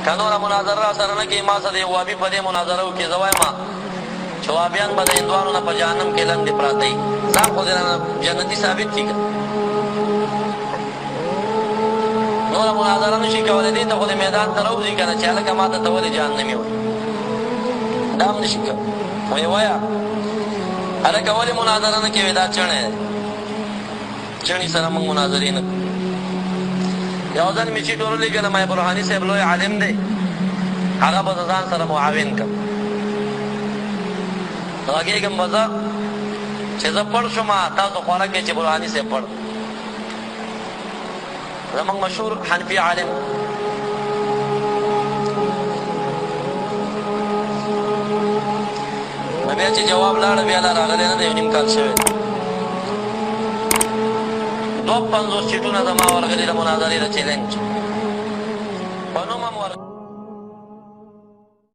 که نوره مناظره را سره نه کوي ما سره د وابي په دې مناظره وکړي زه وایم چې وابیان به د هندوانو نه په جهنم کې لاندې پراته وي ځان خو دې رانه جنتي ثابت کړي که نوره مناظره نه شي کولی دې ته خو د میدان ته راوځي که نه چې هلکه ما ته ته ولې جهنمي وایي دا هم نه شي کولی وایي وایه هلکه ولې مناظره نه کوې دا چڼی دی چڼي سره موږ مناظرې نه کوو یو ځل مې چیټ ورولېږله مایب روحاني صاحب لوی عالم دی هغه به د ځان سره معاون کړم غږېږم به زه چې زه پړ شوم تاسو خواره کوئ چې روحاني صاحب پړ زموږ مشهور حنفي عالم نو بیا چې جواب لاړه بیا لا راغلی نه دی یو نیم کال شوی 52 چیټونه زما ورغلي د مناظرې د چیلنج په نوم هم